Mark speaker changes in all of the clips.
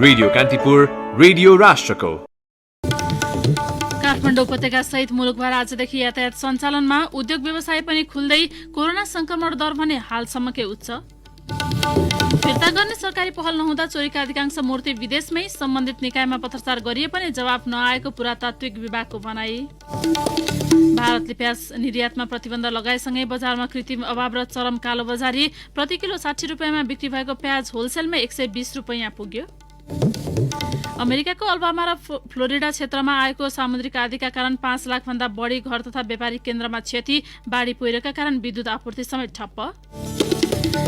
Speaker 1: Radio Kantipur radio राष्ट्रको
Speaker 2: काठमाडौँ उपत्यका सहित मुलुकभर आजदेखि यातायात सञ्चालनमा, उद्योग व्यवसाय पनि खुल्दै, कोरोना संक्रमण दर भने हालसम्मकै उच्च। फिर्ता गर्ने सरकारी पहल नहुँदा चोरीका अधिकांश मूर्ति विदेशमै, सम्बन्धित निकायमा पत्राचार गरिए पनि जवाफ नआएको पुरातात्विक विभागको भनाई। भारतले प्याज निर्यातमा प्रतिबन्ध लगाएसँगै बजारमा कृत्रिम अभाव र चरम कालोबजारी, प्रति किलो 60 रुपियाँमा बिक्री भएको प्याज होलसेलमै 120 रुपियाँ पुग्यो। अमेरिकाको अल्बामा र फ्लोरिडा क्षेत्रमा आएको सामुद्रिक आँधीका कारण 5 लाख भन्दा बढी घर तथा व्यापारिक केन्द्रमा क्षति, बाढी पहिरोका कारण विद्युत आपूर्ति समेत ठप्प।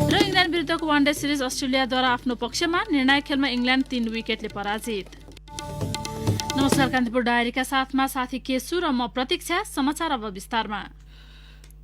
Speaker 2: र इङ्ल्यान्ड विरुद्धको वानडे सिरिज अस्ट्रेलियाद्वारा आफ्नो पक्षमा, निर्णायक खेलमा इङ्ल्यान्ड 3 विकेटले पराजित। नमस्कार, कान्तिपुर डायरीका साथमा साथी केसु र म प्रतीक्षा। समाचार अब विस्तारमा।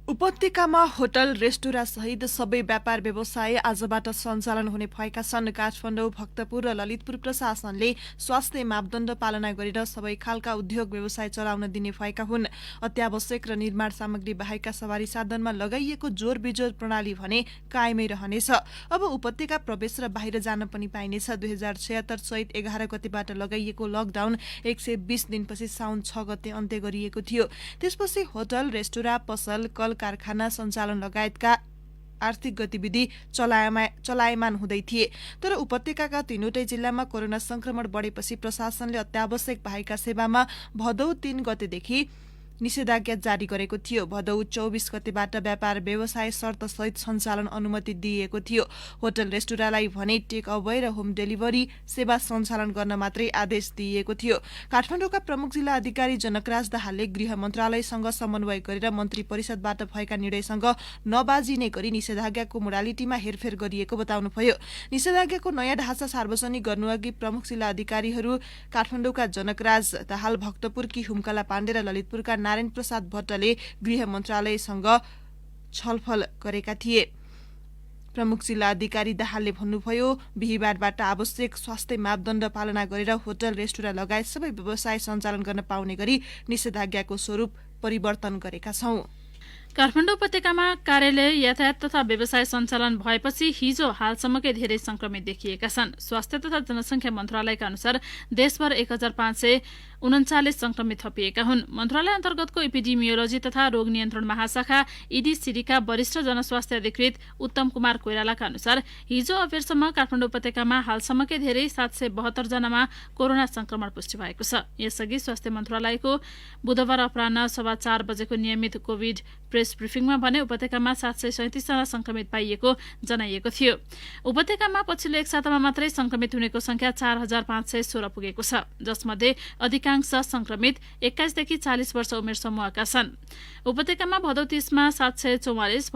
Speaker 3: उपत्यकामा होटल, रेस्टुरा सहित सबै व्यापार व्यवसाय आजबाट सञ्चालन हुने भएका छन्। काठमाडौँ, भक्तपुर र ललितपुर प्रशासनले स्वास्थ्य मापदण्ड पालना गरेर सबै खालका उद्योग व्यवसाय चलाउन दिने भएका हुन्। अत्यावश्यक र निर्माण सामग्री बाहेकका सवारी साधनमा लगाइएको जोर बिजोर प्रणाली भने कायमै रहनेछ। अब उपत्यका प्रवेश र बाहिर जान पनि पाइनेछ। 2076 चैत 11 गतेबाट लगाइएको लकडाउन 120 दिनपछि साउन 6 गते अन्त्य गरिएको थियो। त्यसपछि होटल, रेस्टुरा, पसल, कल कारखाना सञ्चालन लगायतका आर्थिक गतिविधि चलायमान हुँदै थिए। तर उपत्यकाका तीनवटै जिल्लामा कोरोना संक्रमण बढेपछि प्रशासनले अत्यावश्यक बाहेकका सेवामा भदौ 3 गतेदेखि निषेधाज्ञा जारी गरेको थियो। भदौ 24 गतेबाट व्यापार व्यवसाय शर्तसहित सञ्चालन अनुमति दिइएको थियो। होटल, रेस्टुरालाई भने टेक अवे र होम डेलिभरी सेवा सञ्चालन गर्न मात्रै आदेश दिइएको थियो। काठमाडौँका प्रमुख जिल्ला अधिकारी जनकराज दाहालले गृह मन्त्रालयसँग समन्वय गरेर मन्त्री परिषदबाट भएका निर्णयसँग नबाजिने गरी निषेधाज्ञाको मोडालिटीमा हेरफेर गरिएको बताउनुभयो। निषेधाज्ञाको नयाँ ढाँचा सार्वजनिक गर्नुअघि प्रमुख जिल्ला अधिकारीहरू काठमाडौँका जनकराज दाहाल, भक्तपुरकी हुमकला पाण्डे र ललितपुरका नारायण प्रसाद भट्टले गृह मन्त्रालयसँग छलफल गरेका थिए। प्रमुख जिल्ला अधिकारी दाहालले भन्नुभयो, बिहिबारबाट आवश्यक स्वास्थ्य मापदण्ड पालना गरेर होटल, रेस्टुरा लगायत सबै व्यवसाय सञ्चालन गर्न पाउने गरी निषेधाज्ञाको स्वरूप परिवर्तन गरेका छौं।
Speaker 2: काठमाडौँ उपत्यकामा कार्यालय, यातायात तथा व्यवसाय सञ्चालन भएपछि हिजो हालसम्मकै धेरै संक्रमित देखिएका छन्। स्वास्थ्य तथा जनसङ्ख्या मन्त्रालयका अनुसार देशभर 1539 संक्रमित थपिएका हुन्। मन्त्रालय अन्तर्गतको एपिडेमियोलोजी तथा रोग नियन्त्रण महाशाखा EDCDका वरिष्ठ जनस्वास्थ्य अधिकृत उत्तम कुमार कोइरालाका अनुसार हिजो अबेरसम्म काठमाडौँ उपत्यकामा हालसम्मकै धेरै 772 जनामा कोरोना संक्रमण पुष्टि भएको छ। यसअघि स्वास्थ्य मन्त्रालयको बुधबार अपराह्न 4:15 बजेको नियमित कोभिड प्रेस ब्रिफिङमा भने उपत्यकामा 737 जना संक्रमित पाइएको जनाइएको थियो। उपत्यकामा पछिल्लो एक सातामा मात्रै संक्रमित हुनेको संख्या 4516 पुगेको छ, जसमध्ये अधिकांश संक्रमित 21 देखि 40 वर्ष उमेर समूहका छन्। उपत्यकामा भदौ 30 मा 744,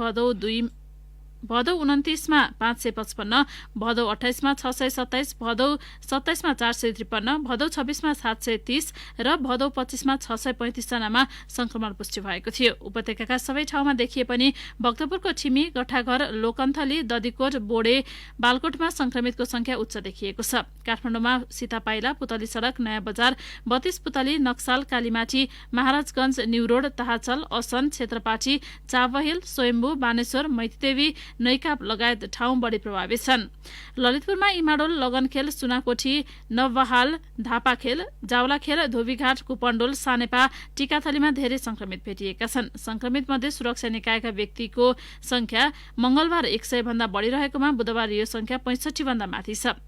Speaker 2: भदौ 29 मा 555, भदौ 28 मा 627, भदौ 27 मा 453, भदौ 26 मा 730 र भदौ 25 मा 635 जनामा संक्रमण पुष्टि भएको थियो। उपत्यकाका सबै ठाउँमा देखिए पनि भक्तपुरको ठिमी, गठाघर, लोकन्थली, ददिकोट, बोडे, बालकोटमा संक्रमितको संख्या उच्च देखिएको छ। काठमाडौँमा सीतापाइला, पुतली सड़क, नयाँ बजार, 32 पुतली, नक्साल, कालीमाटी, महाराजगंज, न्यू रोड, ताहाचल, असन, क्षेत्रपाटी, चाबहिल, स्वयम्भू, बानेश्वर, मैतीदेवी, नैकाप लगायत ठाउँ बढी प्रभावित छन्। ललितपुरमा इमाडोल, लगनखेल, सुनाकोठी, नवबहाल, धापाखेल, जावलाखेल, धोबीघाट, कुपण्डोल, सानेपा, टिकाथलीमा धेरै संक्रमित भेटिएका छन्। संक्रमित मध्ये सुरक्षा निकायका व्यक्तिको संख्या मंगलबार 100 भन्दा बढी रहेकोमा बुधबार यो संख्या 65 भन्दा माथि छ।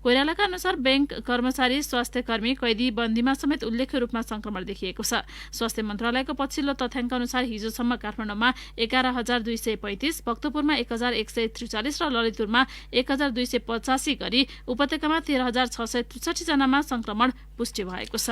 Speaker 2: कोइरालाका अनुसार बैंक कर्मचारी, स्वास्थ्य कर्मी, कैदी, बन्दीमा समेत उल्लेख्य रूपमा संक्रमण देखिएको छ। स्वास्थ्य मन्त्रालयको पछिल्लो तथ्याङ्क अनुसार हिजोसम्म काठमाडौँमा 11235, भक्तपुरमा 1143 र ललितपुरमा 1285 गरी उपत्यकामा 13663 जनामा संक्रमण पुष्टि भएको छ।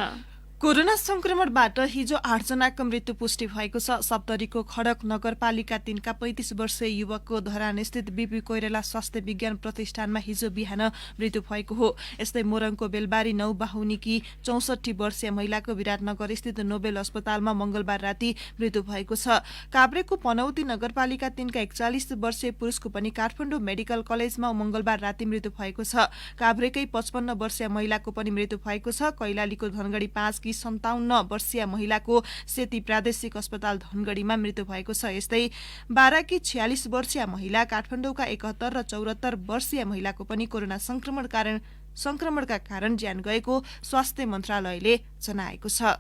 Speaker 3: कोरोना संक्रमणबाट हिजो 8 जनाको मृत्यु पुष्टि भएको छ। सप्तरीको खडक नगरपालिका 3 का 35 वर्षीय युवकको धरानस्थित बीपी कोइराला स्वास्थ्य विज्ञान प्रतिष्ठानमा हिजो बिहान मृत्यु भएको हो। यस्तै मोरङको बेलबारी 9 बाहुनीकी 64 वर्षीय महिलाको विराटनगर स्थित नोबेल अस्पतालमा मंगलबार राति मृत्यु भएको छ। काभ्रेको पनौती नगरपालिका 3 का 41 वर्षीय पुरुषको पनि काठमाडौँ मेडिकल कलेजमा मंगलबार राति मृत्यु भएको छ। काभ्रेकै 55 वर्षीय महिलाको पनि मृत्यु भएको छ। कैलालीको धनगढी 5 की 57 वर्षीय महिलाको सेती प्रादेशिक अस्पताल धनगढीमा मृत्यु भएको छ। यस्तै 12 की 46 वर्षीय महिला, काठमाडौँका 71 र 74 वर्षीय महिलाको पनि कोरोना संक्रमण कारण संक्रमणका कारण ज्यान गएको स्वास्थ्य मन्त्रालयले जनाएको छ।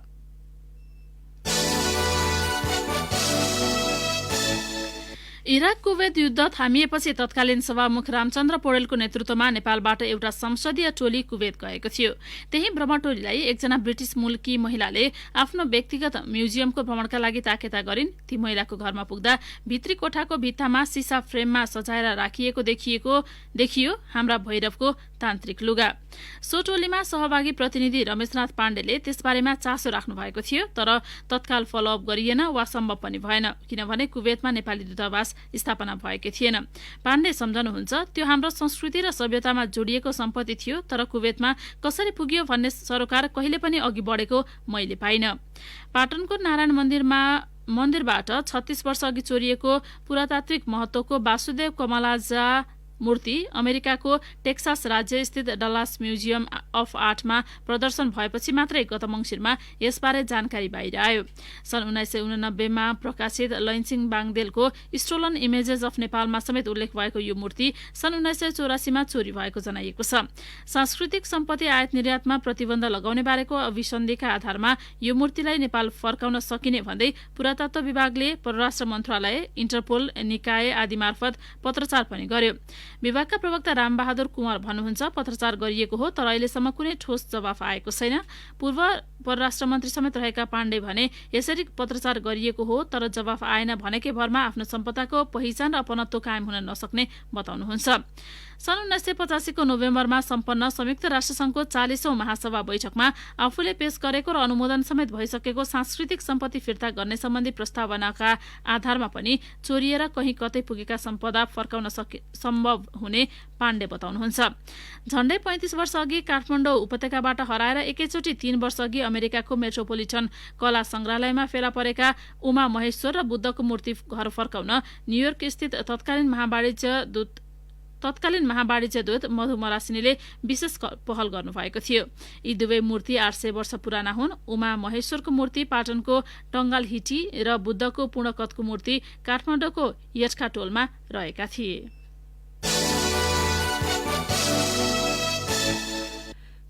Speaker 2: इराक कुवेत युद्ध थामिएपछि तत्कालीन सभामुख रामचन्द्र पौडेलको नेतृत्वमा नेपालबाट एउटा संसदीय टोली कुवेत गएको थियो। त्यही भ्रमण टोलीलाई एकजना ब्रिटिश मूलकी महिलाले आफ्नो व्यक्तिगत म्युजियमको भ्रमणका लागि ताकेता गरिन्। ती महिलाको घरमा पुग्दा भित्री कोठाको भित्तामा सिसा फ्रेममा सजाएर राखिएको देखियो हाम्रा भैरवको तान्त्रिक लुगा। सो टोलीमा सहभागी प्रतिनिधि रमेशनाथ पाण्डेले त्यसबारेमा चासो राख्नु भएको थियो, तर तत्काल फलोअप गरिएन वा सम्भव पनि भएन, किनभने कुवेतमा नेपाली दूतावास स्थापना भएकै थिएन। पाण्डे सम्झनुहुन्छ, त्यो हाम्रो संस्कृति र सभ्यतामा जोडिएको सम्पत्ति थियो, तर कुवेतमा कसरी पुग्यो भन्ने सरोकार कहिले पनि अघि बढेको मैले पाइन। पाटनको नारायण मन्दिरबाट 36 वर्ष अघि चोरिएको पुरातात्विक महत्वको वासुदेव कमलाजा मूर्ति अमेरिकाको टेक्सास राज्य स्थित डल्लास म्युजियम अफ आर्टमा प्रदर्शन भएपछि मात्रै गत मङ्सिरमा यसबारे जानकारी बाहिर आयो। सन् 1989 मा प्रकाशित लैनसिंह बाङदेलको स्टोलन इमेजेस अफ नेपालमा समेत उल्लेख भएको यो मूर्ति सन् 1984 मा चोरी भएको जनाइएको छ। सांस्कृतिक सम्पत्ति आयात निर्यातमा प्रतिबन्ध लगाउने बारेको अभिसन्धिका आधारमा यो मूर्तिलाई नेपाल फर्काउन सकिने भन्दै पुरातत्व विभागले परराष्ट्र मन्त्रालय, इन्टरपोल, निकाय आदि मार्फत पत्रचार पनि गर्यो। विभागका प्रवक्ता रामबहादुर कुँवर भन्नुहुन्छ, पत्रचार गरिएको हो तर अहिलेसम्म कुनै ठोस जवाफ आएको छैन। पूर्व परराष्ट्र मन्त्री समेत रहेका पाण्डे भने यसरी पत्रचार गरिएको हो तर जवाफ आएन भनेकै भरमा आफ्नो सम्पदाको पहिचान र अपनत्व कायम हुन नसक्ने बताउनुहुन्छ। सन् 1985 को नोभेम्बरमा सम्पन्न संयुक्त राष्ट्रसङ्घको 40औं महासभा बैठकमा आफूले पेश गरेको र अनुमोदन समेत भइसकेको सांस्कृतिक सम्पत्ति फिर्ता गर्ने सम्बन्धी प्रस्तावनाका आधारमा पनि चोरिएर कहीँ कतै पुगेका सम्पदा फर्काउन सम्भव हुने पाण्डे बताउनुहुन्छ। झण्डै 35 वर्ष अघि काठमाडौँ उपत्यकाबाट हराएर एकैचोटि 3 वर्ष अघि अमेरिकाको मेट्रोपोलिटन कला संग्रहालयमा फेला परेका उमा महेश्वर र बुद्धको मूर्ति घर फर्काउन न्युयोर्क स्थित तत्कालीन महावाणिज्य दूत मधु मरासिनीले विशेष पहल गर्नुभएको थियो। यी दुवै मूर्ति 800 वर्ष पुराना हुन्। उमा महेश्वरको मूर्ति पाटनको टंगाल हिटी र बुद्धको पूर्णकतको मूर्ति काठमाडौँको यटका टोलमा रहेका थिए।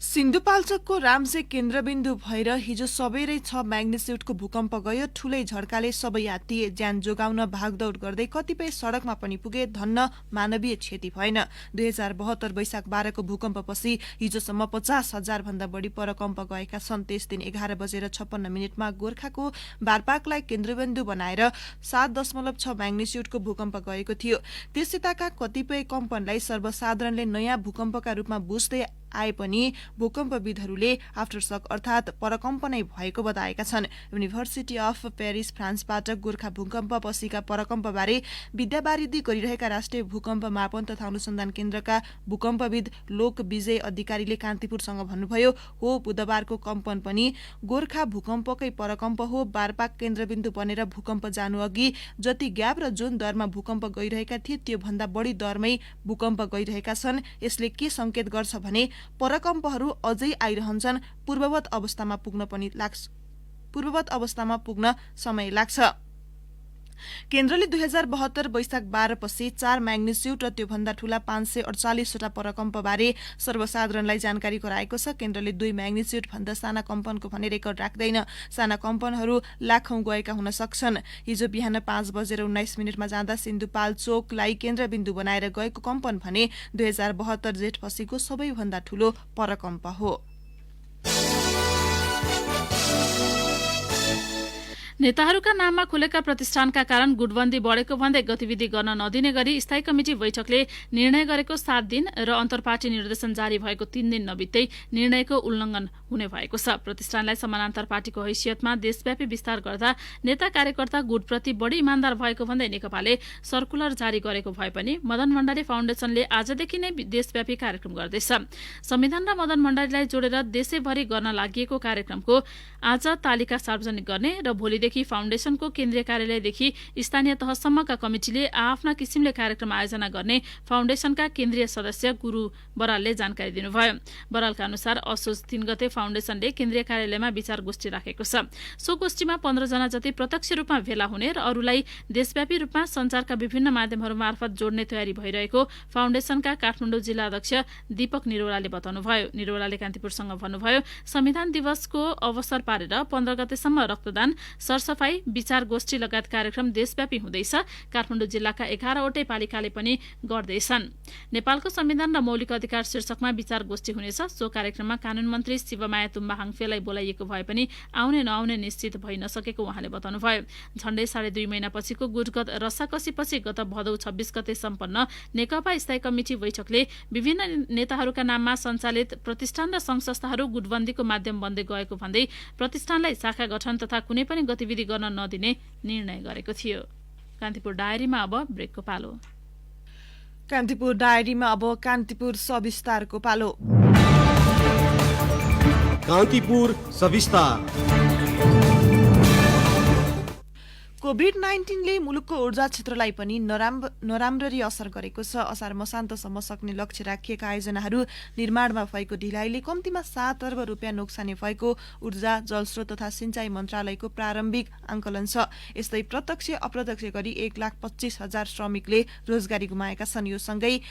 Speaker 3: सिन्धुपाल्चोकको रामजे केन्द्रबिन्दु भएर हिजो सबेरै 6 म्याग्निट्युडको भूकम्प गयो। ठूलै झड्काले सबै यात्री ज्यान जोगाउन भागदौड गर्दै कतिपय सड़कमा पनि पुगे। धन्न मानवीय क्षति भएन। 2072 वैशाख 12 को भूकम्पपछि हिजोसम्म 50,000 भन्दा बढी परकम्प गएका छन्। त्यस दिन 11:56 गोर्खाको बारपाकलाई केन्द्रबिन्दु बनाएर 7.6 म्याग्निट्युडको भूकम्प गएको थियो। त्यसयताका कतिपय कम्पनलाई सर्वसाधारणले नयाँ भूकम्पका रूपमा बुझ्दै आए पनि भूकम्पविदहरूले आफ्टरसक अर्थात परकम्प नै भएको बताएका छन्। युनिभर्सिटी अफ पेरिस फ्रान्सबाट गोर्खा भूकम्पपछिका परकम्पबारे विद्यावारिधि गरिरहेका राष्ट्रिय भूकम्प मापन तथा अनुसन्धान केन्द्रका भूकम्पविद लोक विजय अधिकारीले कान्तिपुरसँग भन्नुभयो, हो बुधबारको कम्पन पनि गोर्खा भूकम्पकै परकम्प हो। बारपाक केन्द्रबिन्दु बनेर भूकम्प जानु अघि जति ग्याप र जुन दरमा भूकम्प गइरहेका थिए त्यो भन्दा बढी दरमै भूकम्प गइरहेका छन्। यसले के संकेत गर्छ भने परकम्पहरू अझै आइरहन्छन्। पूर्ववत अवस्थामा पुग्न समय लाग्छ। केन्द्रले 2072 वैशाख 12 पछि 4 म्याग्निट्युड र त्योभन्दा ठूला 548 वटा परकम्पबारे सर्वसाधारणलाई जानकारी गराएको छ। केन्द्रले 2 म्याग्निट्युड भन्दा साना कम्पनको भने रेकर्ड राख्दैन। साना कम्पनहरू लाखौं गएका हुन सक्छन्। हिजो बिहान 5:19 जाँदा सिन्धुपाल्चोकलाई केन्द्रबिन्दु बनाएर गएको कम्पन भने 2072 जेठपछिको सबैभन्दा ठूलो परकम्प हो।
Speaker 2: नेताहरूका नाममा खुलेका प्रतिष्ठानका कारण गुटबन्दी बढेको भन्दै गतिविधि गर्न नदिने गरी स्थायी कमिटी बैठकले निर्णय गरेको 7 दिन र अन्तर्पार्टी निर्देशन जारी भएको 3 दिन नबित्दै निर्णयको उल्लङ्घन हुने भएको छ। प्रतिष्ठानलाई समानान्तर पार्टीको हैसियतमा देशव्यापी विस्तार गर्दा नेता कार्यकर्ता गुटप्रति बढी इमान्दार भएको भन्दै नेकपाले सर्कुलर जारी गरेको भए पनि मदन भण्डारी फाउन्डेसनले आजदेखि नै देशव्यापी कार्यक्रम गर्दैछ। संविधान र मदन भण्डारीलाई जोडेर देशैभरि गर्न लागि कार्यक्रमको आज तालिका सार्वजनिक गर्ने र भोलिदेखि वर्षदेखि फाउन्डेसनको केन्द्रीय कार्यालयदेखि स्थानीय तहसम्मका कमिटिले आफ्ना किसिमले कार्यक्रम आयोजना गर्ने फाउन्डेसनका केन्द्रीय सदस्य गुरु बरालले जानकारी दिनुभयो। बरालका अनुसार असोज 3 गते फाउन्डेसनले केन्द्रीय कार्यालयमा विचार गोष्ठी राखेको छ। सो गोष्ठीमा 15 जना जति प्रत्यक्ष रूपमा भेला हुने र अरूलाई देशव्यापी रूपमा सञ्चारका विभिन्न माध्यमहरू मार्फत जोड्ने तयारी भइरहेको फाउन्डेसनका काठमाडौँ जिल्ला अध्यक्ष दीपक निरौलाले बताउनुभयो। निरौलाले कान्तिपुरसँग भन्नुभयो, संविधान दिवसको अवसर पारेर 15 गतेसम्म रक्तदान, सरसफाई, विचार गोष्ठी लगायत कार्यक्रम देशव्यापी हुँदैछ। काठमाडौँ जिल्लाका 11वटै पालिकाले पनि गर्दैछन्। नेपालको संविधान र मौलिक अधिकार शीर्षकमा विचार गोष्ठी हुनेछ। सो कार्यक्रममा कानून मन्त्री शिवमाया तुम्बा हाङफेलाई बोलाइएको भए पनि आउने नआउने निश्चित भइ नसकेको उहाँले बताउनुभयो। झण्डै 2.5 महिनापछिको गुटगत रसाकसीपछि गत भदौ 26 गते सम्पन्न नेकपा स्थायी कमिटी बैठकले विभिन्न नेताहरूका नाममा सञ्चालित प्रतिष्ठान र सङ्घ संस्थाहरू गुटबन्दीको माध्यम बन्दै गएको भन्दै प्रतिष्ठानलाई शाखा गठन तथा कुनै पनि गतिविधि गर्न नदिने निर्णय गरेको थियो। कान्तिपुर डायरीमा अब ब्रेकको पालो।
Speaker 3: कान्तिपुर डायरीमा अब कान्तिपुर सविस्तारको पालो।
Speaker 4: कान्तिपुर सविस्तार।
Speaker 3: कोभिड-19ले मुलुकको ऊर्जा क्षेत्रलाई पनि नराम्ररी असर गरेको छ। असार मसान्तसम्म सक्ने लक्ष्य राखिएका आयोजनाहरू निर्माणमा भएको ढिलाइले कम्तीमा 7 अर्ब रुपियाँ नोक्सानी भएको ऊर्जा, जलस्रोत तथा सिंचाई मन्त्रालयको प्रारम्भिक आंकलन छ। यस्तै प्रत्यक्ष अप्रत्यक्ष गरी 1,25,000 श्रमिकले रोजगारी गुमाएका छन्। यो सँगै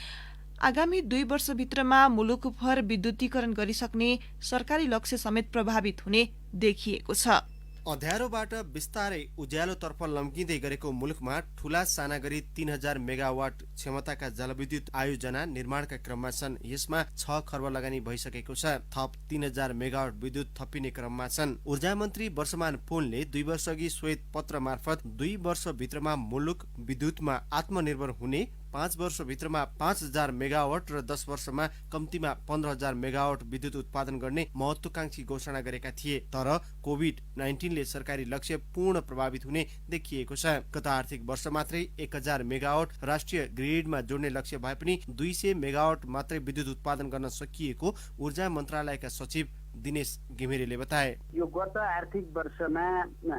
Speaker 3: आगामी 2 वर्षभित्रमा मुलुकभर विद्युतीकरण गरिसक्ने सरकारी लक्ष्य समेत प्रभावित हुने देखिएको छ।
Speaker 4: अँध्यारोबाट बिस्तारै उज्यालोतर्फ लम्किँदै गरेको मुलुकमा ठूला साना गरी 3000 मेगावाट क्षमताका जलविद्युत आयोजना निर्माणका क्रममा छन्। यसमा 6 खर्ब लगानी भइसकेको छ। थप 3000 मेगावाट विद्युत थपिने क्रममा छन्। ऊर्जा मन्त्री वर्षमान पोलले 2 वर्षअघि श्वेत पत्र मार्फत 2 वर्षभित्रमा मुलुक विद्युतमा आत्मनिर्भर हुने, 5 वर्षभित्रमा 5000 मेगावाट र 10 वर्षमा कम्तीमा 15000 मेगावाट विद्युत उत्पादन गर्ने महत्वाकांक्षी घोषणा गरेका थिए। तर कोभिड-19ले सरकारी लक्ष्य पूर्ण प्रभावित हुने देखिएको छ। गत आर्थिक वर्ष मात्रै 1000 मेगावाट राष्ट्रिय ग्रिडमा जोड्ने लक्ष्य भए पनि 200 मेगावाट मात्रै विद्युत उत्पादन गर्न सकिएको ऊर्जा मन्त्रालयका सचिव दिनेश घिमिरेले बताए।
Speaker 5: यो गत आर्थिक वर्षमा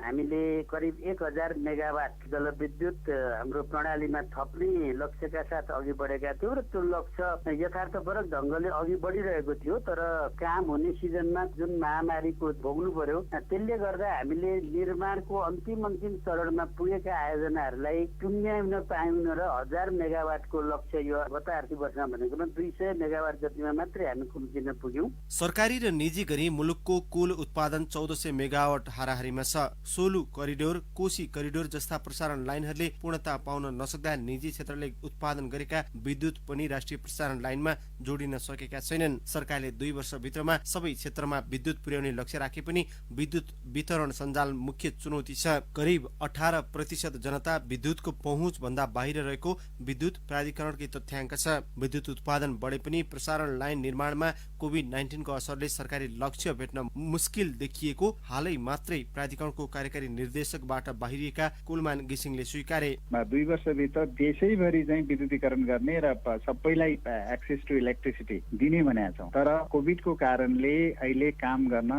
Speaker 5: हामीले करिब 1000 मेगावाट जलविद्युत हाम्रो प्रणालीमा थप्ने लक्ष्यका साथ अघि बढेका थियौँ र त्यो लक्ष्य यथार्थपरक ढङ्गले अघि बढिरहेको थियो। तर काम हुने सिजनमा जुन महामारीको भोग्नु पर्यो, त्यसले गर्दा हामीले निर्माणको अन्तिम चरणमा पुगेका आयोजनाहरूलाई टुङ्ग्याउन पाएन र 1000 मेगावाटको लक्ष्य यो गत आर्थिक वर्षमा भनेको 200 मेगावाट जतिमा मात्रै हामी कुम्चिन पुग्यौँ।
Speaker 4: सरकारी र निजी गरी मुलुकको कुल उत्पादन 1400 मेगावाट हाराहारीमा छ। सोलु करिडोर, कोशी करिडोर जस्ता प्रसारण लाइनहरूले पूर्णता पाउन नसक्दा निजी क्षेत्रले उत्पादन गरेका विद्युत पनि राष्ट्रिय प्रसारण लाइनमा जोडिन सकेका छैनन्। सरकारले 2 वर्षभित्रमा सबै क्षेत्रमा विद्युत पुर्याउने लक्ष्य राखे पनि विद्युत वितरण सञ्जाल मुख्य चुनौती छ। करिब 18% जनता विद्युतको पहुँच भन्दा बाहिर रहेको विद्युत प्राधिकरणकै तथ्याङ्क छ। विद्युत उत्पादन बढे पनि प्रसारण लाइन निर्माणमा कोभिड-19 को असरले सरकारी लक्ष्य भेट्न मुस्किल देखिएको हालै मात्रै प्राधिकरणको कार्यकारी निर्देशकबाट बाहिरिएका कुलमान घिसिङले स्वीकारे।
Speaker 6: 2 वर्षभित्र देशैभरि चाहिँ विद्युतीकरण गर्ने र सबैलाई एक्सेस टु इलेक्ट्रिसिटी दिने भनेका छौँ। तर कोभिडको कारणले अहिले काम गर्न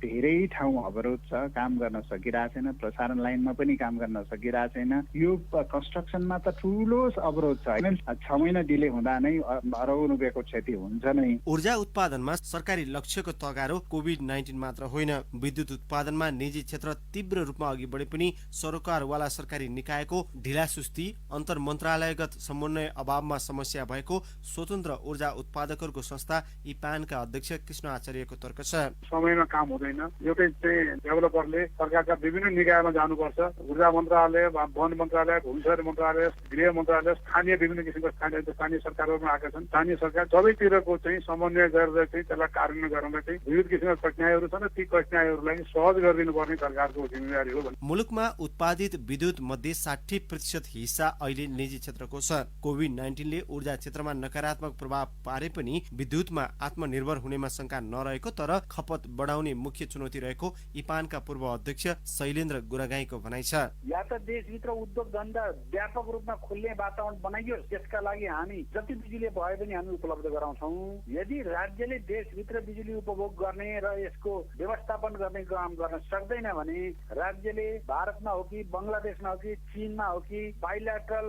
Speaker 6: धेरै ठाउँ अवरोध छ, काम गर्न सकिरहेको छैन। प्रसारण लाइनमा पनि काम गर्न सकिरहेको छैन। यो कन्स्ट्रक्सनमा त ठुलो अवरोध छ। 6 महिना डिले हुँदा नै अरबौं रुपियाँको क्षति हुन्छ नै।
Speaker 4: ऊर्जा उत्पादनमा सरकारी लक्ष्यको तगारो कोभिड-19 मात्र होइन। विद्युत उत्पादनमा निजी क्षेत्र तीव्र रूपमा अघि बढे पनि सरकारवाला सरकारी निकायको ढिलासुस्ती, अन्तर मन्त्रालयगत समन्वय अभावमा समस्या भएको स्वतन्त्र ऊर्जा उत्पादकहरूको संस्था इपानका अध्यक्ष कृष्ण आचार्यको तर्क छ।
Speaker 7: समयमा काम हुँदैन। एउटै चाहिँ डेभलपरले सरकारका विभिन्न निकायमा जानुपर्छ। ऊर्जा मन्त्रालय, वन मन्त्रालय, भूमिशहरी मन्त्रालय, गृह मन्त्रालय, स्थानीय विभिन्न किसिमका स्थानीय सरकारहरूमा आएका छन्। स्थानीय सरकार सबैतिरको चाहिँ समन्वय गरेर चाहिँ त्यसलाई कार्यान्वयन गर्न चाहिँ विविध किसिमका कठिनाइहरू छन् र ती कठिनाइहरूलाई सहज गरिदिनु पर्ने सरकारको जिम्मेवारी हो।
Speaker 4: मुलुकमा उत्पादित विद्युत मध्ये 60% हिस्सा अहिले निजी क्षेत्रको छ। कोभिड-19ले ऊर्जा क्षेत्रमा नकारात्मक प्रभाव पारे पनि विद्युतमा आत्मनिर्भर हुनेमा शंका नरहेको तर खपत बढाउने मुख्य चुनौती रहेको इपानका पूर्व अध्यक्ष शैलेन्द्र गुरागाईको भनाइ छ।
Speaker 8: या त देशभित्र उद्योग धन्दा व्यापक रूपमा खोल्ने वातावरण बनाइयोस्, त्यसका लागि हामी जति बिजुली भए पनि हामी उपलब्ध गराउँछौँ। यदि राज्य राज्यले देशभित्र बिजुली उपभोग गर्ने र यसको व्यवस्थापन गर्ने काम गर्न सक्दैन भने राज्यले भारतमा हो कि बङ्गलादेशमा हो कि चीनमा हो कि बाइल्याटरल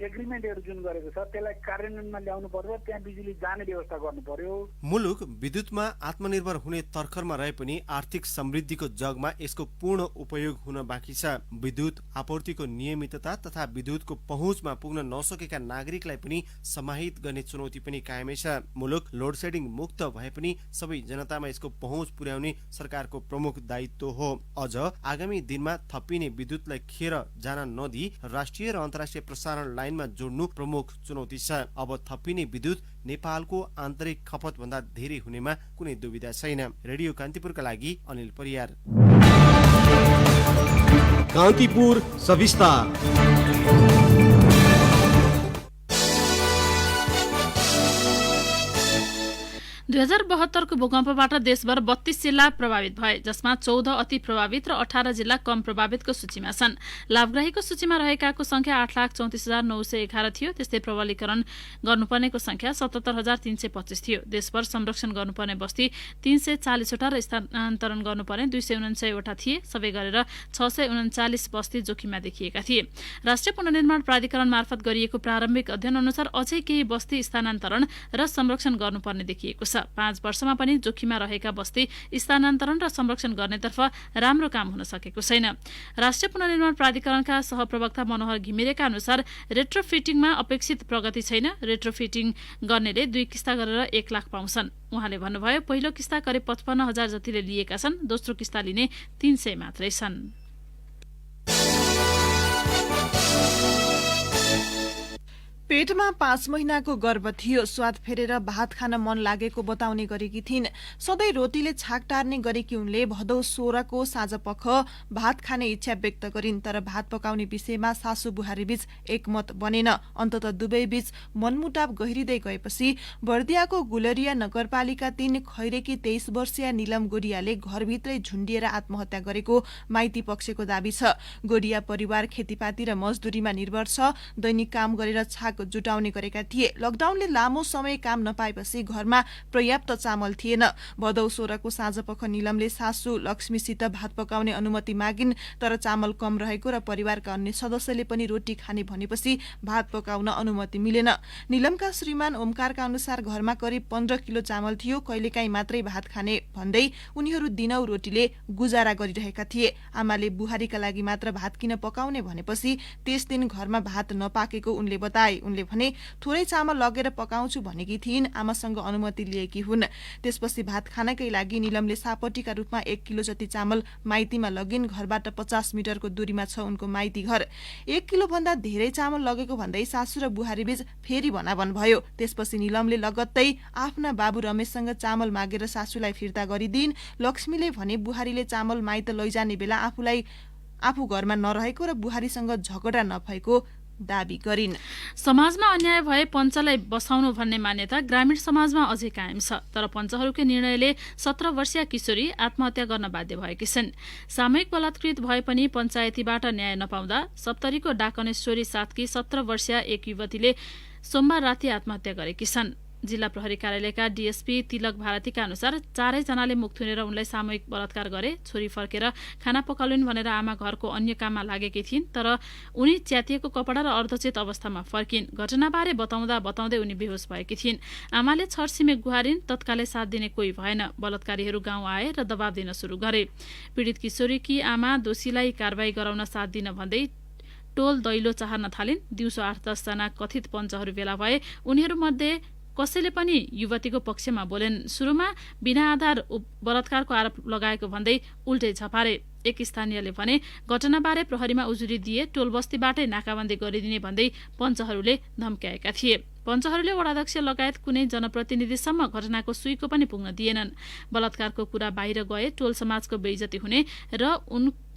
Speaker 8: एग्रिमेन्टहरू जुन गरेको छ त्यसलाई कार्यान्वयनमा ल्याउनु पर्यो, त्यहाँ बिजुली जाने व्यवस्था गर्नु पर्यो।
Speaker 4: मुलुक विद्युतमा आत्मनिर्भर हुने तर्खरमा रहे पनि आर्थिक समृद्धिको जगमा यसको पूर्ण उपयोग हुन बाँकी छ। विद्युत आपूर्तिको नियमितता तथा विद्युतको पहुँचमा पुग्न नसकेका नागरिकलाई पनि समाहित गर्ने चुनौती पनि कायमै छ। मुलुक लोडसेडिङ मुक्त भए पनि सबै जनतामा यसको पहुँच पुर्याउने सरकारको प्रमुख दायित्व हो। अझ आगामी दिनमा थपिने विद्युतलाई खेर जान नदिई राष्ट्रिय र अन्तर्राष्ट्रिय प्रसारण लाइनमा जोड्नु प्रमुख चुनौती छ। अब थपिने विद्युत नेपालको आन्तरिक खपत भन्दा धेरै हुनेमा कुनै दुविधा छैन। रेडियो कान्तिपुरका लागि अनिल परियार।
Speaker 9: कान्तिपुर सविस्तार।
Speaker 2: 2072 को भूकम्पबाट देशभर 32 जिल्ला प्रभावित भए, जसमा 14 अति प्रभावित र 18 जिल्ला कम प्रभावितको सूचीमा छन्। लाभग्राहीको सूचीमा रहेकाको संख्या 8,34,911 थियो। त्यस्तै प्रबलीकरण गर्नुपर्नेको संख्या 77,325 थियो। देशभर संरक्षण गर्नुपर्ने बस्ती 340 वटा र स्थानान्तरण गर्नुपर्ने 299 वटा थिए। सबै गरेर 639 बस्ती जोखिममा देखिएका थिए। राष्ट्रिय पुनर्निर्माण प्राधिकरण मार्फत गरिएको प्रारम्भिक अध्ययन अनुसार अझै केही बस्ती स्थानान्तरण र संरक्षण गर्नुपर्ने देखिएको छ। 5 वर्षमा पनि जोखिममा रहेका बस्ती स्थानान्तरण र संरक्षण गर्नेतर्फ राम्रो काम हुन सकेको छैन। राष्ट्रिय पुनर्निर्माण प्राधिकरणका सहप्रवक्ता मनोहर घिमिरेका अनुसार रेट्रोफिटिङमा अपेक्षित प्रगति छैन। रेट्रोफिटिङ गर्नेले 2 किस्ता गरेर 1 लाख पाउँछन्। उहाँले भन्नुभयो, पहिलो किस्ता करिब 55,000 जतिले लिएका छन्, दोस्रो किस्ता लिने 300 मात्रै छन्।
Speaker 3: पेटमा 5 महिनाको गर्भ थियो। स्वाद फेरेर भात खान मन लागेको बताउने गरेकी थिइन्। सधैँ रोटीले छाक टार्ने गरेकी उनले भदौ 16 को साँझपख भात खाने इच्छा व्यक्त गरिन्। तर भात पकाउने विषयमा सासू बुहारी बीच एकमत बनेन। अन्ततः दुवै बीच मनमुटाव गहिरिँदै गएपछि बर्दियाको गुलरिया नगरपालिका 3 खैरेकी 23 वर्षीय निलम गोरियाले घरभित्रै झुण्डिएर आत्महत्या गरेको माइती पक्षको दाबी छ। गोरिया परिवार खेतीपाती र मजदुरीमा निर्भर छ। दैनिक काम गरेर छाक जुटाउने गरेका थिए। लकडाउनले लामो समय काम नपाएपछि घरमा पर्याप्त चामल थिएन। भदौ 16 को साँझपख निलमले सासू लक्ष्मीसित भात पकाउने अनुमति मागिन्। तर चामल कम रहेको र परिवारका अन्य सदस्यले पनि रोटी खाने भनेपछि भात पकाउन अनुमति मिलेन। निलमका श्रीमान ओमकारका अनुसार घरमा करिब 15 किलो चामल थियो। कहिलेकाहीँ मात्रै भात खाने भन्दै उनीहरू दिनौ रोटीले गुजारा गरिरहेका थिए। आमाले बुहारीका लागि मात्र भात किन पकाउने भनेपछि त्यस दिन घरमा भात नपाकेको उनले बताए। उनले भने थोरै चामल लगेर पकाउँछु भनेकी थिइन्। आमासँग अनुमति लिएकी हुन्। त्यसपछि भात खानकै लागि निलमले सापटीका रूपमा 1 किलो जति चामल माइतीमा लगिन्। घरबाट 50 मिटरको दूरीमा छ उनको माइती घर। 1 किलो भन्दा धेरै चामल लगेको भन्दै सासू र बुहारी बीच फेरि भनाभन भयो। त्यसपछि निलमले लगत्तै आफ्ना बाबु रमेशसँग चामल मागेर सासूलाई फिर्ता गरिदिइन्। लक्ष्मीले भने बुहारीले चामल माइत लैजाने बेला आफू घरमा नरहेको र बुहारीसँग झगडा नभएको दाबी गरिन्।
Speaker 2: समाजमा अन्याय भए पञ्चलाई बसाउनु भन्ने मान्यता ग्रामीण समाजमा अझै कायम छ। तर पञ्चहरूकै निर्णयले 17 वर्षीय किशोरी आत्महत्या गर्न बाध्य भएकी छिन्। सामूहिक बलात्कृत भए पनि पञ्चायतीबाट न्याय नपाउँदा सप्तरीको डाकनेश्वरी साथकी 17 वर्षीय एक युवतीले सोमबार राति आत्महत्या गरेकी छन्। जिल्ला प्रहरी कार्यालयका डीएसपी तिलक भारतीका अनुसार 4 जनाले मुख थुनेर उनलाई सामूहिक बलात्कार गरे। छोरी फर्केर खाना पकाउलिन् भनेर आमा घरको अन्य काममा लागेकी थिइन्। तर उनी च्यातिएको कपडा र अर्धचेत अवस्थामा फर्किन्। घटनाबारे बताउँदै उनी बेहोस भएकी थिइन्। आमाले छरछिमेक गुहारिन्। तत्कालै साथ दिने कोही भएन। बलात्कारीहरू गाउँ आए र दबाब दिन सुरु गरे। पीडित किशोरीकी आमा दोषीलाई कारबाही गराउन साथ दिन भन्दै टोल दैलो चाहर्न थालिन्। दिउँसो 8-10 जना कथित पञ्चहरू भेला भए। उनीहरूमध्ये कसैले पनि युवतीको पक्षमा बोलेन्। सुरुमा बिना आधार बलात्कारको आरोप लगाएको भन्दै उल्टै झपारे। एक स्थानीयले भने घटनाबारे प्रहरीमा उजुरी दिए, टोल बस्तीबाटै नाकाबन्दी गरिदिने भन्दै पञ्चहरूले धम्क्याएका थिए। पञ्चहरूले वडाध्यक्ष लगायत कुनै जनप्रतिनिधिसम्म घटनाको सुइको पनि पुग्न दिएनन्। बलात्कारको कुरा बाहिर गए टोल समाजको बेइज्जती हुने र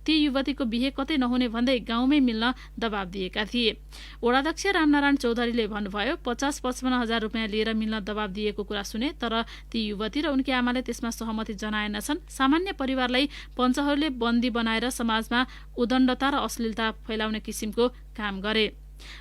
Speaker 2: ती युवतीको बिहे कतै नहुने भन्दै गाउँमै मिल्न दबाब दिएका थिए। वडाध्यक्ष रामनारायण चौधरीले भन्नुभयो, 50-55 हजार रुपियाँ लिएर मिल्न दबाब दिएको कुरा सुने। तर ती युवती र उनकी आमाले त्यसमा सहमति जनाएनछन्। सामान्य परिवारलाई पञ्चहरूले बन्दी बनाएर समाजमा उदण्डता र अश्लीलता फैलाउने किसिमको काम गरे।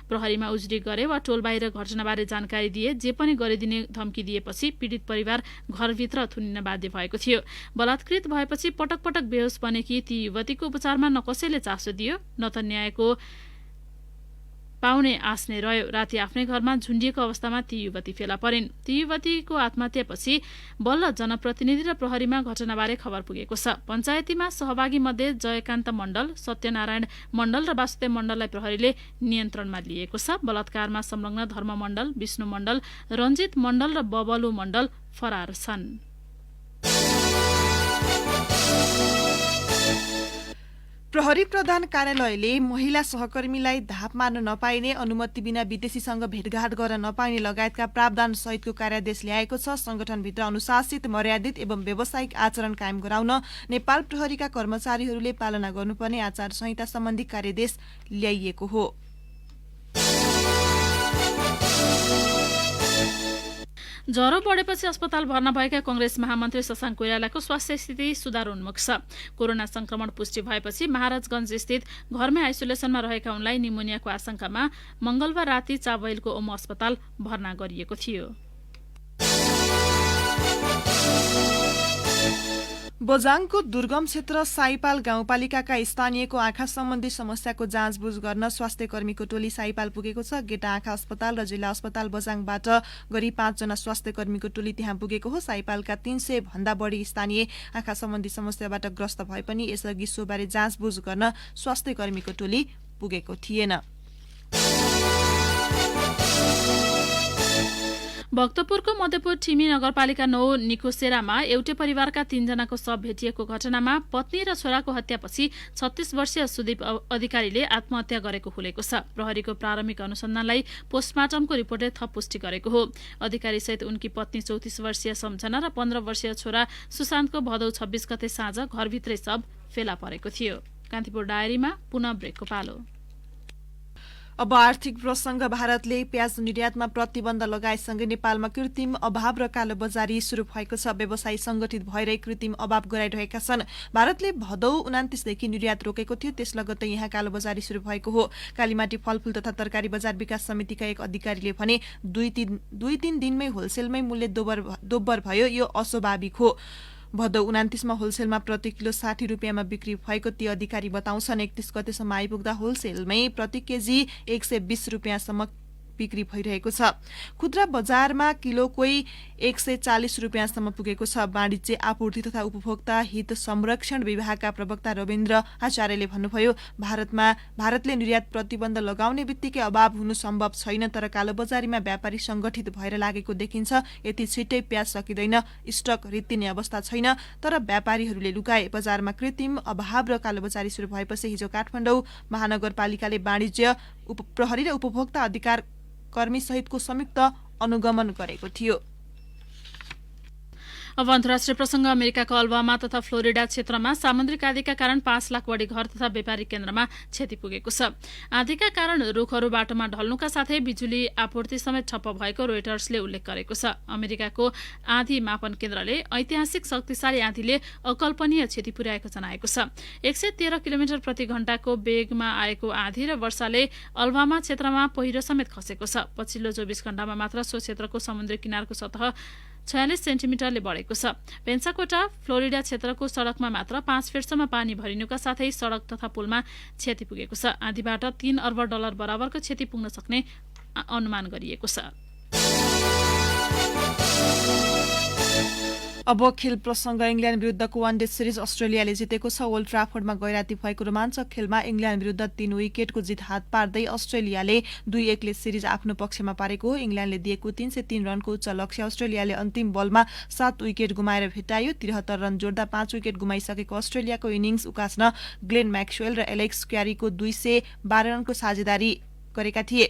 Speaker 2: प्रहरीमा उजुरी गरे वा टोल बाहिर घटनाबारे जानकारी दिए जे पनि गरिदिने धम्की दिएपछि पीडित परिवार घरभित्र थुनिन बाध्य भएको थियो। बलात्कृत भएपछि पटक पटक बेहोस बनेकी ती युवतीको उपचारमा न कसैले चासो दियो न त न्यायको पाउने आश नै रह्यो। राति आफ्नै घरमा झुन्डिएको अवस्थामा ती युवती फेला परिन्। ती युवतीको आत्महत्यापछि बल्ल जनप्रतिनिधि र प्रहरीमा घटनाबारे खबर पुगेको छ। पञ्चायतीमा सहभागी मध्ये जयकान्त मण्डल, सत्यनारायण मण्डल र वासुदेव मण्डललाई प्रहरीले नियन्त्रणमा लिएको छ। बलात्कारमा संलग्न धर्म मण्डल, विष्णु मण्डल, रञ्जित मण्डल र बबलु मण्डल फरार छन्।
Speaker 3: प्रहरी प्रधान कार्यालयले महिला सहकर्मीलाई धाप मार्न नपाइने, अनुमति बिना विदेशीसँग भेटघाट गर्न नपाइने लगायतका प्रावधान सहितको कार्यादेश ल्याएको छ। संगठनभित्र अनुशासित, मर्यादित एवं व्यावसायिक आचरण कायम गराउन नेपाल प्रहरीका कर्मचारीहरूले पालना गर्नुपर्ने आचार संहिता सम्बन्धी कार्यादेश ल्याइएको हो।
Speaker 2: ज्वरो बढेपछि अस्पताल भर्ना भएका कंग्रेस महामन्त्री शशाङ्क कोइरालाको स्वास्थ्य स्थिति सुधारोन्मुख छ। कोरोना संक्रमण पुष्टि भएपछि महाराजगंज स्थित घरमै आइसोलेसनमा रहेका उनलाई निमोनियाको आशंकामा मंगलबार राति चाबैलको ओम अस्पताल भर्ना गरिएको थियो।
Speaker 3: बझाङको दुर्गम क्षेत्र साइपाल गाउँपालिकाका स्थानीयको आँखा सम्बन्धी समस्याको जाँचबुझ गर्न स्वास्थ्य कर्मीको टोली साइपाल पुगेको छ। गेटा आँखा अस्पताल र जिल्ला अस्पताल बझाङबाट गरी 5 जना स्वास्थ्य कर्मीको टोली त्यहाँ पुगेको हो। साइपालका 300 भन्दा बढी स्थानीय आँखा सम्बन्धी समस्याबाट ग्रस्त भए पनि यसअघि सोबारे जाँचबुझ गर्न स्वास्थ्य कर्मीको टोली पुगेको थिएन।
Speaker 2: भक्तपुरको मध्यपुर ठिमी नगरपालिका 9 निकोसेरामा एउटै परिवारका 3 जनाको शव भेटिएको घटनामा पत्नी र छोराको हत्यापछि 36 वर्षीय सुदीप अधिकारीले आत्महत्या गरेको खुलेको छ। प्रहरीको प्रारम्भिक अनुसन्धानलाई पोस्टमार्टमको रिपोर्टले थप पुष्टि गरेको हो। अधिकारी सहित उनकी पत्नी 34 वर्षीय सम्झना र 15 वर्षीय छोरा सुशान्तको भदौ 26 गते साँझ घरभित्रै शव फेला परेको थियो। कान्तिपुर डायरीमा पुनः ब्रेकको पालो।
Speaker 3: अब आर्थिक प्रसंग। भारतले प्याज निर्यातमा प्रतिबन्ध लगाएसँगै नेपालमा कृत्रिम अभाव र कालोबजारी शुरू भएको छ। व्यवसायी संगठित भएरै कृत्रिम अभाव गराइरहेका छन्। भारतले भदौ 29 देखि निर्यात रोकेको थियो, त्यस लगत्तै यहाँ कालोबजारी शुरू भएको हो। कालीमाटी फलफूल तथा तरकारी बजार विकास समितिका एक अधिकारीले भने 2-3 दिनमै होलसेलमै मूल्य दोब्बर भयो, यो अस्वाभाविक हो। भदौ 29 मा होलसेलमा प्रति किलो 60 रुपियाँमा बिक्री भएको ती अधिकारी बताउँछन्। 31 गतेसम्म आइपुग्दा होलसेलमै प्रति केजी 120 रुपियाँसम्म बिक्री भइरहेको छ। खुद्रा बजारमा किलो कोही 140 रुपियाँसम्म पुगेको छ। वाणिज्य आपूर्ति तथा उपभोक्ता हित संरक्षण विभागका प्रवक्ता रविन्द्र आचार्यले भन्नुभयो, भारतले निर्यात प्रतिबन्ध लगाउने बित्तिकै अभाव हुनु सम्भव छैन, तर कालोबजारीमा व्यापारी संगठित भएर लागेको देखिन्छ। यति छिट्टै प्याज सकिँदैन, स्टक रित्तिने अवस्था छैन, तर व्यापारीहरूले लुकाए। बजारमा कृत्रिम अभाव र कालोबजारी शुरू भएपछि हिजो काठमाडौँ महानगरपालिकाले वाणिज्य प्रहरी र उपभोक्ता अधिकार कर्मी सहितको संयुक्त अनुगमन गरेको थियो।
Speaker 2: अब अन्तर्राष्ट्रिय प्रसंग। अमेरिकाको अल्बामा तथा फ्लोरिडा क्षेत्रमा सामुद्रिक आँधीका कारण 5 लाख बढी घर तथा व्यापारिक केन्द्रमा क्षति पुगेको छ। आँधीका कारण रुखहरू बाटोमा ढल्नुका साथै बिजुली आपूर्ति समेत ठप्प भएको रोइटर्सले उल्लेख गरेको छ। अमेरिकाको आँधी मापन केन्द्रले ऐतिहासिक शक्तिशाली आँधीले अकल्पनीय क्षति पुर्याएको जनाएको छ। 113 किलोमिटर प्रति घण्टाको वेगमा आएको आँधी र वर्षाले अल्बामा क्षेत्रमा पहिरो समेत खसेको छ। पछिल्लो 24 घण्टामा मात्र सो क्षेत्रको समुद्री किनारको सतह 46 सेन्टिमिटरले बढेको छ। पेन्साकोटा फ्लोरिडा क्षेत्रको सड़कमा मात्र 5 फिटसम्म पानी भरिनुका साथै सड़क तथा पुलमा क्षति पुगेको छ। आँधीबाट $3 अर्ब बराबरको क्षति पुग्न सक्ने अनुमान गरिएको छ।
Speaker 3: अब खेल प्रसंग। इंग्ल्याण्ड विरुद्धको वन डे सिरिज अस्ट्रेलियाले जितेको छ। ओल्ड ट्राफोर्डमा गैराती भएको रोमाञ्चक खेलमा इंग्ल्याण्ड विरुद्ध 3 विकेटको जित हात पार्दै अस्ट्रेलियाले 2-1 ले सिरिज आफ्नो पक्षमा पारेको हो। इंग्ल्याण्डले दिएको 303 रनको उच्च लक्ष्य अस्ट्रेलियाले अन्तिम बलमा 7 विकेट गुमाएर भेटायो। 73 रन जोड्दा 5 विकेट गुमाइसकेको अस्ट्रेलियाको इनिङ्स उकास्न ग्लेन म्याक्सवेल र एलेक्स क्यारीको 212 रनको साझेदारी गरेका थिए।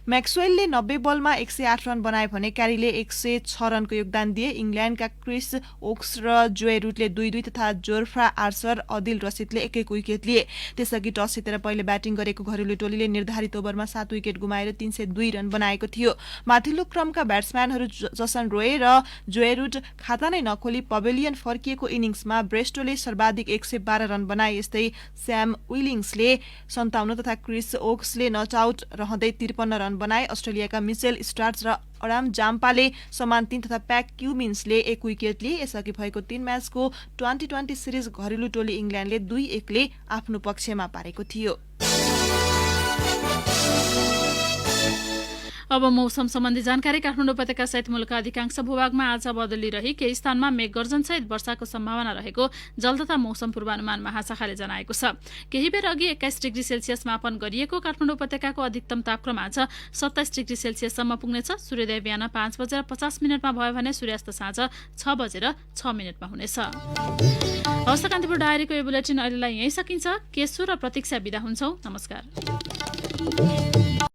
Speaker 3: म्याक्सवेलले 90 बलमा 108 रन बनाए भने क्यारीले 106 रनको योगदान दिए। इंग्ल्याण्डका क्रिस ओक्स र जोए रूटले 2-2 तथा जोर्फ्रा आर्चर, अदिल रसिदले 1-1 विकेट लिए। त्यसअघि टस जितेर पहिले ब्याटिङ गरेको घरेलु टोलीले निर्धारित ओभरमा 7 विकेट गुमाएर 302 रन बनाएको थियो। माथिल्लो क्रमका ब्याट्सम्यानहरू जसन रोय र जोए रूट खाता नै नखोली पवेलियन फर्किएको इनिङ्समा ब्रेस्टोले सर्वाधिक 112 रन बनाए। यस्तै स्याम विलिङ्सले 57 तथा क्रिस ओक्सले नट आउट आउट रहँदै 53 रन बनाए। अस्ट्रेलियाका मिचेल स्टार्च र अडाम जाम्पाले समान 3 तथा प्याक क्युमिन्सले 1 विकेट लिए। यसअघि भएको 3 म्याचको 2020 सिरिज घरेलु टोली इङ्ल्यान्डले 2-1 ले आफ्नो पक्षमा पारेको थियो।
Speaker 2: अब मौसम सम्बन्धी जानकारी। काठमाडौँ उपत्यका सहित मुलुकका अधिकांश भूभागमा आज बदली रही केही स्थानमा मेघ गर्जन सहित वर्षाको सम्भावना रहेको जल तथा मौसम पूर्वानुमान महाशाखाले जनाएको छ। केही बेर अघि 21 डिग्री सेल्सियस मापन गरिएको काठमाडौँ उपत्यकाको अधिकतम तापक्रम आज 27 डिग्री सेल्सियससम्म पुग्नेछ। सूर्योदय बिहान 5:50 भयो भने सूर्यास्त साँझ 6:06 हुनेछ। हवस् त कान्तिपुर डायरीको यो बुलेटिन अहिलेलाई यही सकिन्छ। केशु र प्रतीक्षा बिदा हुन्छौँ। नमस्कार।